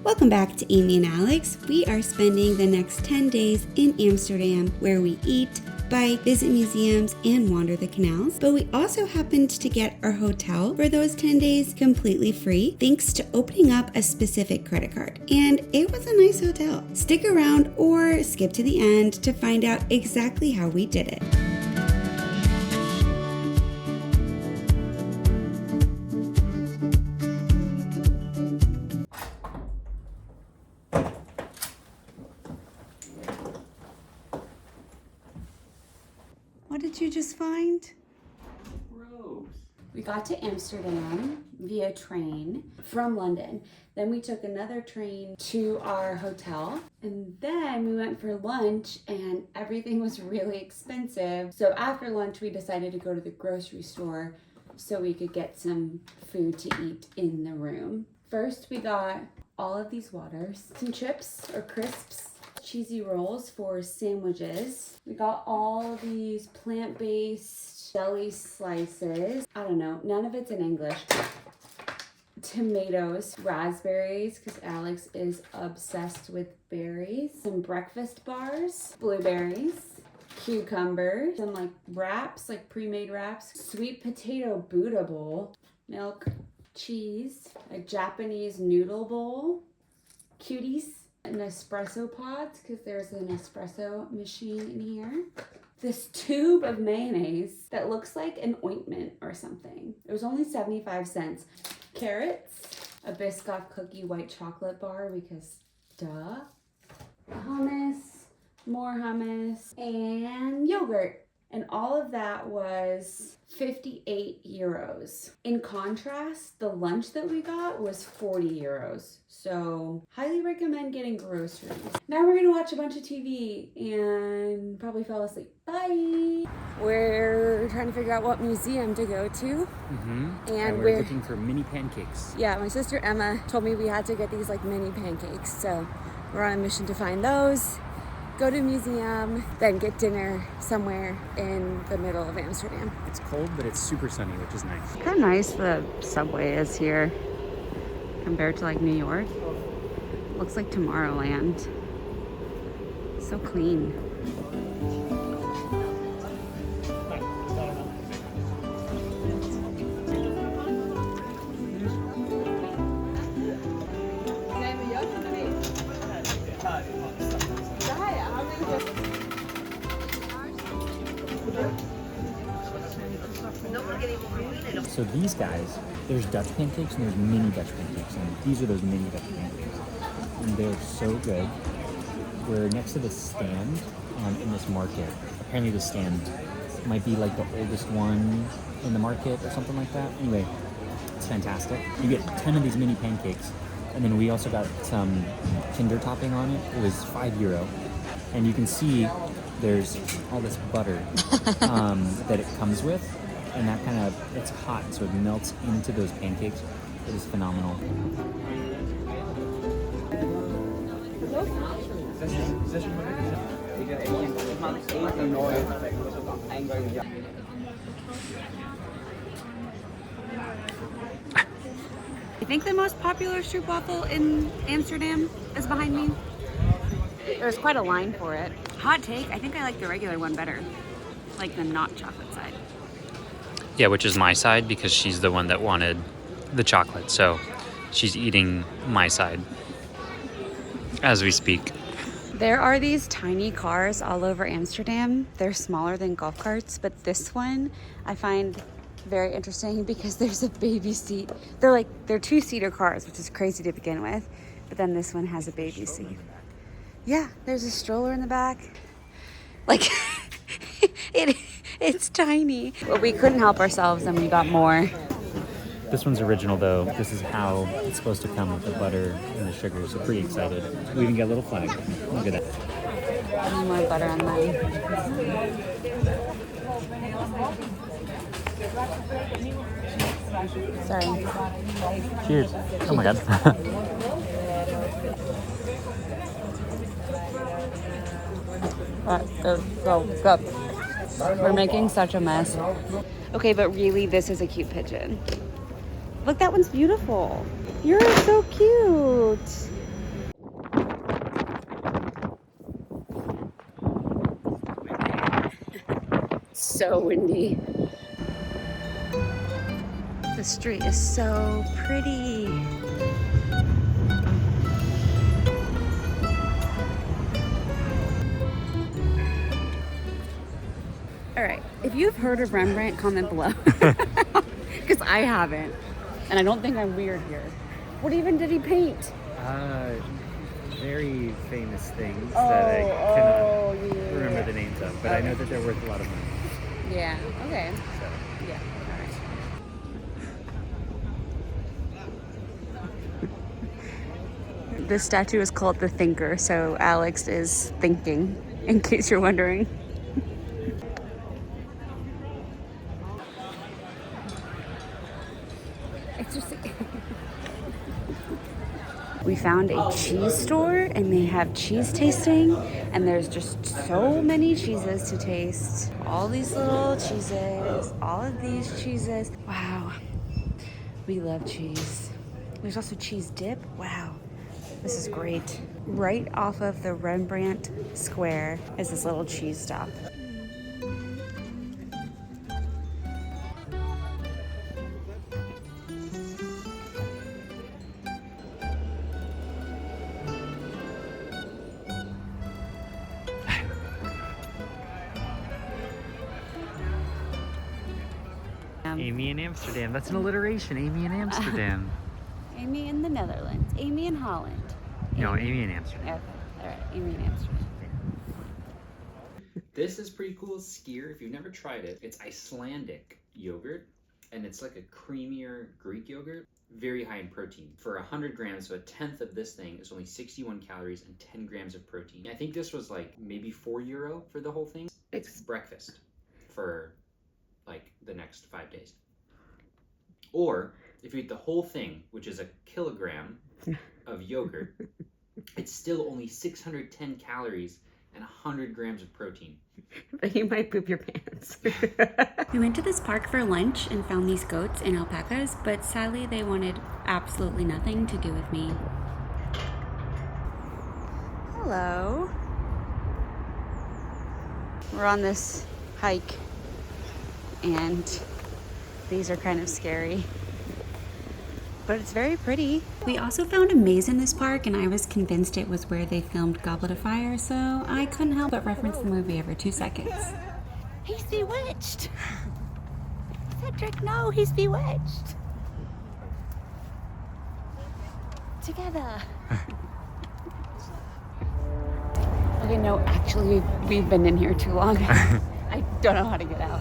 Welcome back to Amy and Alex. We are spending the next 10 days in Amsterdam where we eat, bike, visit museums, and wander the canals. But we also happened to get our hotel for those 10 days completely free thanks to opening up a specific credit card. And it was a nice hotel. Stick around or skip to the end to find out exactly how we did it. What did you just find? Rose. We got to Amsterdam via train from London. Then we took another train to our hotel. And then we went for lunch and everything was really expensive. So after lunch, we decided to go to the grocery store so we could get some food to eat in the room. First, we got all of these waters, some chips or crisps, cheesy rolls for sandwiches. We got all these plant-based deli slices. I don't know, none of it's in English. Tomatoes, raspberries, because Alex is obsessed with berries. Some breakfast bars, blueberries, cucumbers, some like wraps, like pre-made wraps. Sweet potato Buddha bowl, milk, cheese, a Japanese noodle bowl, cuties, an espresso pods because there's an espresso machine in here. This tube of mayonnaise that looks like an ointment or something. It was only 75 cents. Carrots, a Biscoff cookie white chocolate bar because duh. Hummus, more hummus, and yogurt. And all of that was 58 euros. In contrast, the lunch that we got was 40 euros. So highly recommend getting groceries. Now we're gonna watch a bunch of TV and probably fall asleep. Bye. We're trying to figure out what museum to go to. And we're looking for mini pancakes. Yeah, my sister Emma told me we had to get these like mini pancakes. So we're on a mission to find those. Go to a museum, then get dinner somewhere in the middle of Amsterdam. It's cold, but it's super sunny, which is nice. Look how nice the subway is here compared to like New York. Looks like Tomorrowland. So clean. So these guys, there's Dutch pancakes and there's mini Dutch pancakes, and these are those mini Dutch pancakes. And they're so good. We're next to this stand in this market. Apparently this stand might be like the oldest one in the market or something like that. Anyway, it's fantastic. You get 10 of these mini pancakes, and then we also got some Kinder topping on it. It was €5. And you can see there's all this butter that it comes with. And that kind of, it's hot, so it melts into those pancakes. It is phenomenal. I think the most popular stroopwafel in Amsterdam is behind me. There's quite a line for it. Hot take, I think I like the regular one better. Like the not chocolate side. Yeah, which is my side because she's the one that wanted the chocolate. So she's eating my side as we speak. There are these tiny cars all over Amsterdam. They're smaller than golf carts, but this one I find very interesting because there's a baby seat. They're two-seater cars, which is crazy to begin with. But then this one has a baby seat. Yeah, there's a stroller in the back. Like, it's tiny. But we couldn't help ourselves and we got more. This one's original though. This is how it's supposed to come with the butter and the sugar, so pretty excited. We even get a little flag. Look at that. I need more butter on mine. Sorry. Cheers. Oh my god. Go. We're making such a mess. Okay, but really, this is a cute pigeon. Look, that one's beautiful. You're so cute. so windy. The street is so pretty. All right, if you've heard of Rembrandt, comment below. Because I haven't. And I don't think I'm weird here. What even did he paint? Very famous things that I cannot remember the names of, but I know that they're worth a lot of money. Yeah, okay. So. Yeah, all right. This statue is called the Thinker, so Alex is thinking, in case you're wondering. It's just... We found a cheese store and they have cheese tasting, and there's just so many cheeses to taste. All these little cheeses, all of these cheeses. Wow, we love cheese. There's also cheese dip. Wow, this is great. Right off of the Rembrandt Square is this little cheese stop. Amy in Amsterdam. That's an alliteration. Amy in Amsterdam. Amy in the Netherlands. Amy in Holland. No, Amy in Amsterdam. Okay, all right, Amy in Amsterdam. This is pretty cool. Skier. If you've never tried it, it's Icelandic yogurt, and it's like a creamier Greek yogurt. Very high in protein. For 100 grams, so a tenth of this thing is only 61 calories and 10 grams of protein. I think this was like maybe €4 for the whole thing. It's breakfast for like the next 5 days. Or if you eat the whole thing, which is a kilogram of yogurt, it's still only 610 calories and 100 grams of protein. But you might poop your pants. We went to this park for lunch and found these goats and alpacas, but sadly they wanted absolutely nothing to do with me. Hello. We're on this hike and these are kind of scary, but it's very pretty. We also found a maze in this park, and I was convinced it was where they filmed Goblet of Fire, so I couldn't help but reference the movie every 2 seconds. He's bewitched! Cedric, no, he's bewitched! Together! Okay, no, actually, we've been in here too long. I don't know how to get out.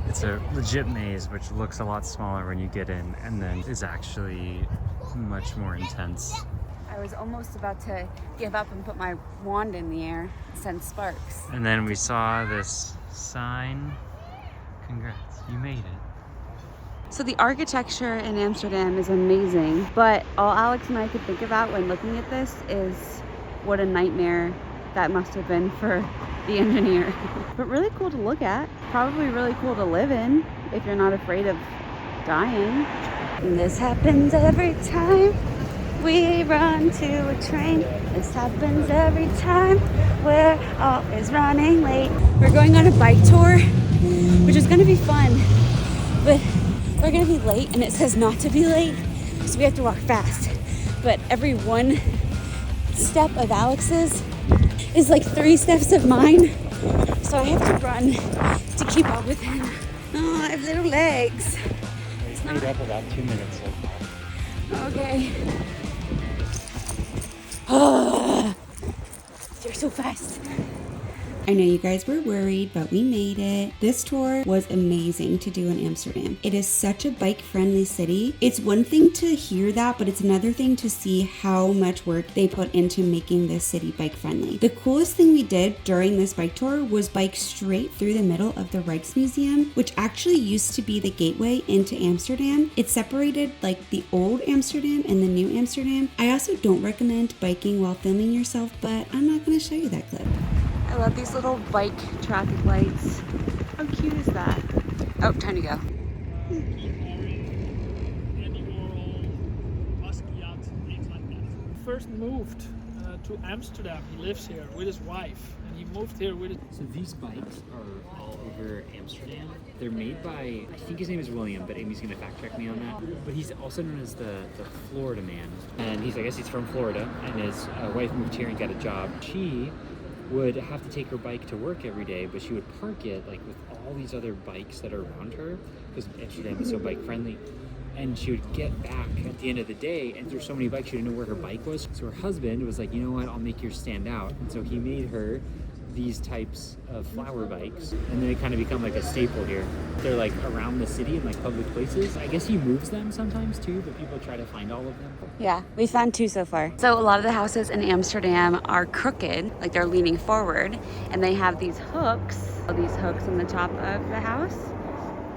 It's a legit maze, which looks a lot smaller when you get in, and then is actually much more intense. I was almost about to give up and put my wand in the air and send sparks. And then we saw this sign. Congrats, you made it. So the architecture in Amsterdam is amazing, but all Alex and I could think about when looking at this is what a nightmare that must have been for the engineer. But really cool to look at. Probably really cool to live in if you're not afraid of dying. And this happens every time we run to a train. This happens every time we're always running late. We're going on a bike tour, which is gonna be fun, but we're gonna be late and it says not to be late, so we have to walk fast. But every one step of Alex's is like 3 steps of mine, so I have to run to keep up with him. Oh, I have little legs. We've made up about 2 minutes so far. Okay. Oh, you're so fast. I know you guys were worried, but we made it. This tour was amazing to do in Amsterdam. It is such a bike-friendly city. It's one thing to hear that, but it's another thing to see how much work they put into making this city bike-friendly. The coolest thing we did during this bike tour was bike straight through the middle of the Rijksmuseum, which actually used to be the gateway into Amsterdam. It separated like the old Amsterdam and the new Amsterdam. I also don't recommend biking while filming yourself, but I'm not going to show you that clip. I love these little bike traffic lights. How cute is that? Oh, time to go. first moved to Amsterdam. He lives here with his wife, and he moved here with his... So these bikes are all over Amsterdam. They're made by, I think his name is William, but Amy's gonna fact check me on that. But he's also known as the Florida man. And I guess he's from Florida, and his wife moved here and got a job. She would have to take her bike to work every day, but she would park it like with all these other bikes that are around her, because Amsterdam is so bike friendly. And she would get back at the end of the day, and there's so many bikes, she didn't know where her bike was. So her husband was like, you know what, I'll make yours stand out. And so he made her these types of flower bikes, and then they kind of become like a staple here. They're like around the city in like public places. I guess he moves them sometimes too, but people try to find all of them. Yeah, we found 2 so far. So a lot of the houses in Amsterdam are crooked, like they're leaning forward, and they have these hooks on the top of the house.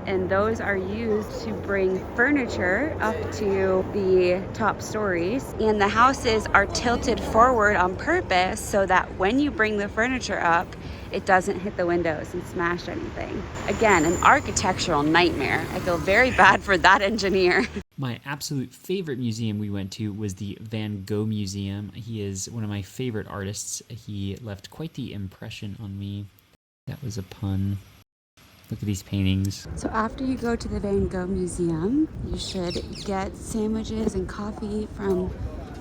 And those are used to bring furniture up to the top stories. And the houses are tilted forward on purpose so that when you bring the furniture up, it doesn't hit the windows and smash anything. Again, an architectural nightmare. I feel very bad for that engineer. My absolute favorite museum we went to was the Van Gogh Museum. He is one of my favorite artists. He left quite the impression on me. That was a pun. Look at these paintings. So after you go to the Van Gogh Museum, you should get sandwiches and coffee from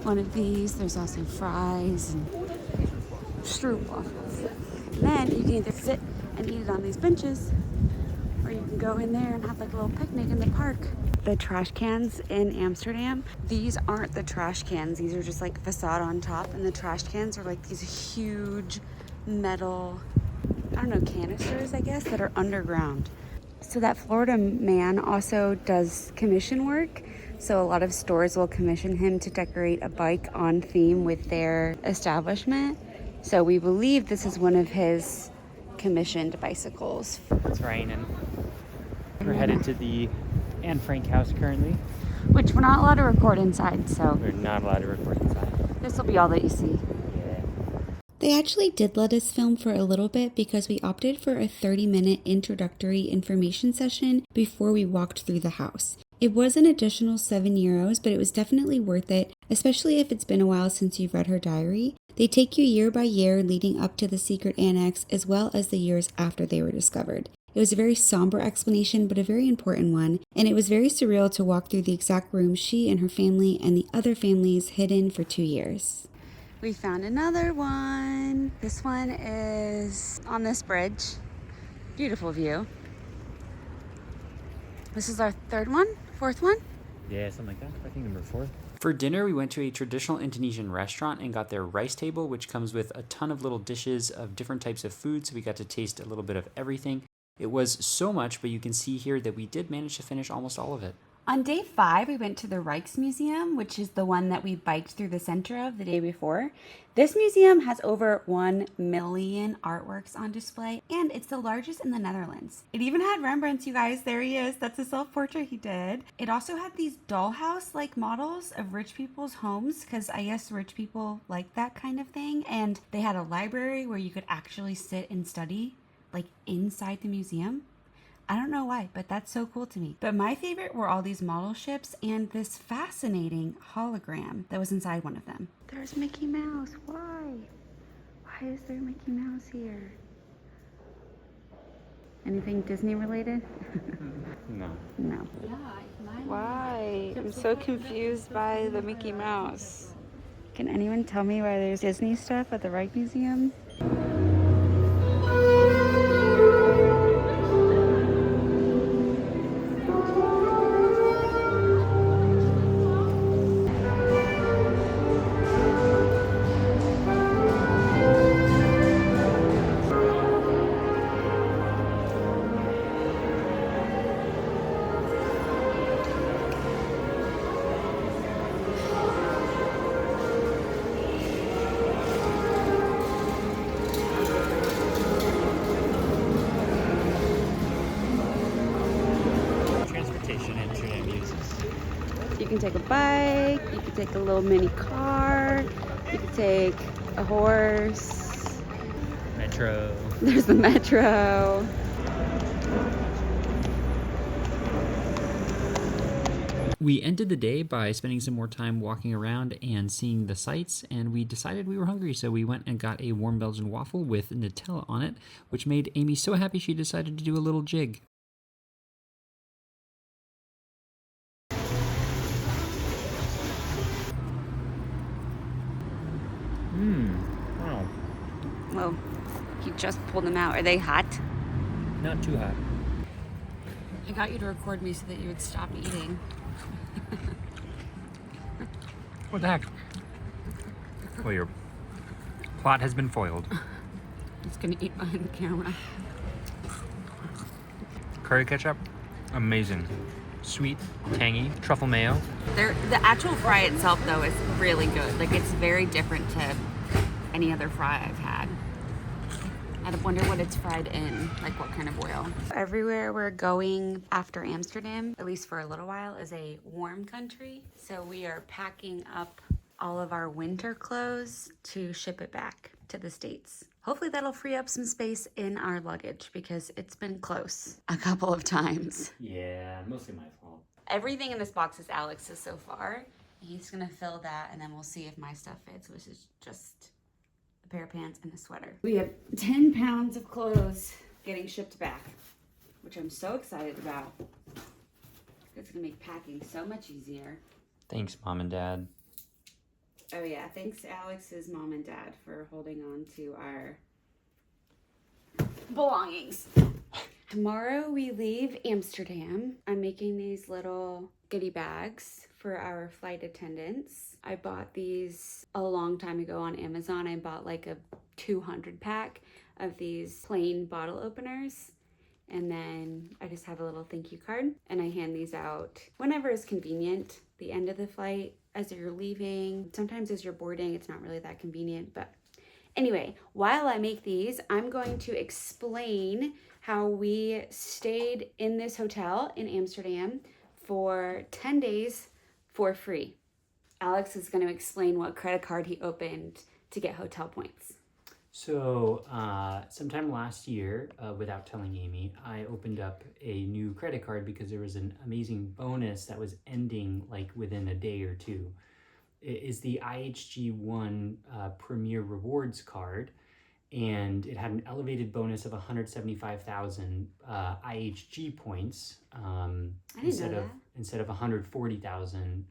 one of these. There's also fries and stroopwafels. And then you can either sit and eat it on these benches, or you can go in there and have like a little picnic in the park. The trash cans in Amsterdam, these aren't the trash cans. These are just like facade on top, and the trash cans are like these huge metal, I don't know, canisters, I guess, that are underground. So that Florida man also does commission work. So a lot of stores will commission him to decorate a bike on theme with their establishment. So we believe this is one of his commissioned bicycles. It's raining. We're headed to the Anne Frank house currently. Which we're not allowed to record inside, so We're not allowed to record inside. this will be all that you see. They actually did let us film for a little bit because we opted for a 30-minute introductory information session before we walked through the house. It was an additional €7, but it was definitely worth it, especially if it's been a while since you've read her diary. They take you year by year leading up to the secret annex, as well as the years after they were discovered. It was a very somber explanation, but a very important one, and it was very surreal to walk through the exact room she and her family and the other families hid in for 2 years. We found another one. This one is on this bridge. Beautiful view. This is our 3rd one, 4th one. Yeah, something like that. I think number 4. For dinner, we went to a traditional Indonesian restaurant and got their rice table, which comes with a ton of little dishes of different types of food, so we got to taste a little bit of everything. It was so much, but you can see here that we did manage to finish almost all of it. On day 5, we went to the Rijksmuseum, which is the one that we biked through the center of the day before. This museum has over 1 million artworks on display, and it's the largest in the Netherlands. It even had Rembrandt's, you guys. There he is. That's a self-portrait he did. It also had these dollhouse-like models of rich people's homes, because I guess rich people like that kind of thing. And they had a library where you could actually sit and study, like inside the museum. I don't know why, but that's so cool to me. But my favorite were all these model ships and this fascinating hologram that was inside one of them. There's Mickey Mouse. Why? Why is there Mickey Mouse here? Anything Disney related? No. No. Why? I'm so confused by the Mickey Mouse. Can anyone tell me why there's Disney stuff at the Rijksmuseum? You can take a bike, you can take a little mini car, you can take a horse. Metro. There's the metro. We ended the day by spending some more time walking around and seeing the sights, and we decided we were hungry, so we went and got a warm Belgian waffle with Nutella on it, which made Amy so happy she decided to do a little jig. Wow. Well, you just pulled them out. Are they hot? Not too hot. I got you to record me so that you would stop eating. What the heck? Well, your plot has been foiled. He's gonna eat behind the camera. Curry ketchup, amazing. Sweet, tangy, truffle mayo. The actual fry itself, though, is really good. Like, it's very different to any other fry I've had. I wonder what it's fried in, like what kind of oil. Everywhere we're going after Amsterdam, at least for a little while, is a warm country. So we are packing up all of our winter clothes to ship it back to the States. Hopefully that'll free up some space in our luggage because it's been close a couple of times. Yeah, mostly my fault. Everything in this box is Alex's so far. He's gonna fill that and then we'll see if my stuff fits, which is just a pair of pants and a sweater. We have 10 pounds of clothes getting shipped back, which I'm so excited about. It's gonna make packing so much easier. Thanks, Mom and Dad. Oh yeah, thanks Alex's mom and dad for holding on to our belongings. Tomorrow we leave Amsterdam. I'm making these little goodie bags for our flight attendants. I bought these a long time ago on Amazon. I bought like a 200 pack of these plain bottle openers. And then I just have a little thank you card and I hand these out whenever is convenient. The end of the flight, as you're leaving, sometimes as you're boarding, it's not really that convenient. But anyway, while I make these, I'm going to explain how we stayed in this hotel in Amsterdam for 10 days for free. Alex is going to explain what credit card he opened to get hotel points. So, sometime last year, without telling Amy, I opened up a new credit card because there was an amazing bonus that was ending like within a day or two. It is the IHG One Premier Rewards card, and it had an elevated bonus of 175,000 IHG points instead of 140,000,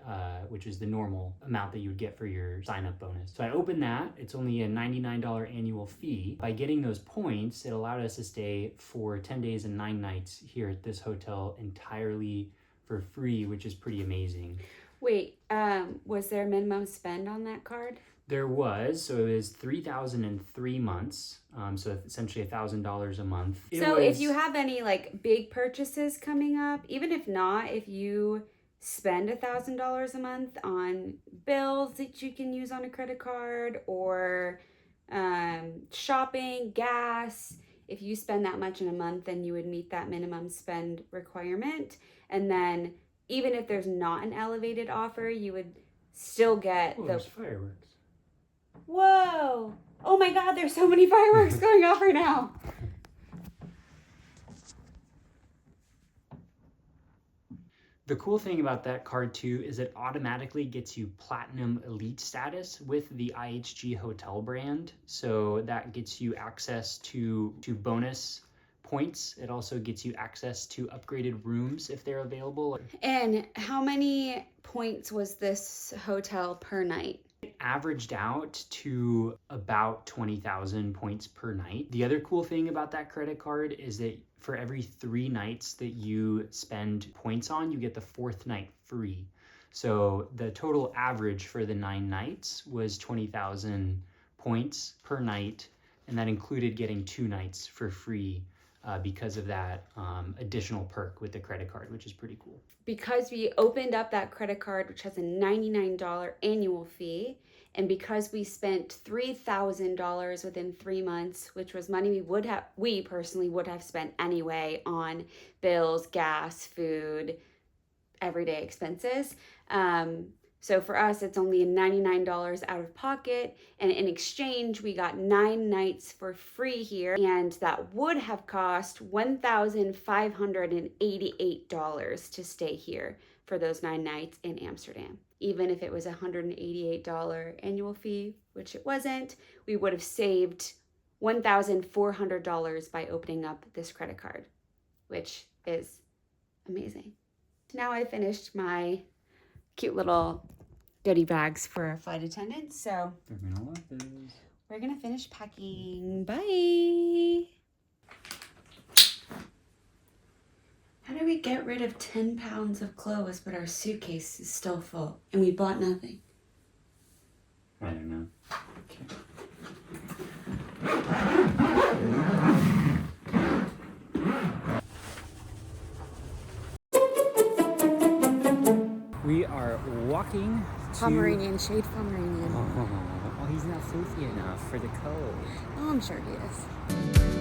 which is the normal amount that you would get for your sign-up bonus. So I opened that. It's only a $99 annual fee. By getting those points, it allowed us to stay for 10 days and 9 nights here at this hotel entirely for free, which is pretty amazing. Wait, was there a minimum spend on that card? There was, so it was 3,000 in 3 months, so essentially $1,000 a month. If you have any like big purchases coming up, even if not, if you spend $1,000 a month on bills that you can use on a credit card or shopping, gas, if you spend that much in a month, then you would meet that minimum spend requirement. And then even if there's not an elevated offer, you would still get there's fireworks. Whoa! Oh my God, there's so many fireworks going off right now. The cool thing about that card too is it automatically gets you Platinum Elite status with the IHG Hotel brand. So that gets you access to bonus points. It also gets you access to upgraded rooms if they're available. And how many points was this hotel per night? It averaged out to about 20,000 points per night. The other cool thing about that credit card is that for every 3 nights that you spend points on, you get the 4th night free. So the total average for the 9 nights was 20,000 points per night, and that included getting 2 nights for free because of that additional perk with the credit card, which is pretty cool. Because we opened up that credit card, which has a $99 annual fee, and because we spent $3,000 within 3 months, which was money we personally would have spent anyway on bills, gas, food, everyday expenses. So for us, it's only $99 out of pocket. And in exchange, we got 9 nights for free here. And that would have cost $1,588 to stay here for those 9 nights in Amsterdam. Even if it was a $188 annual fee, which it wasn't, we would have saved $1,400 by opening up this credit card, which is amazing. Now I finished my cute little goodie bags for a flight attendant, so They're gonna love this. we're gonna finish packing. Bye! How do we get rid of 10 pounds of clothes but our suitcase is still full and we bought nothing? I don't know. We are walking to... Pomeranian, shade Pomeranian. Oh, he's not floofy enough for the cold. Oh, I'm sure he is.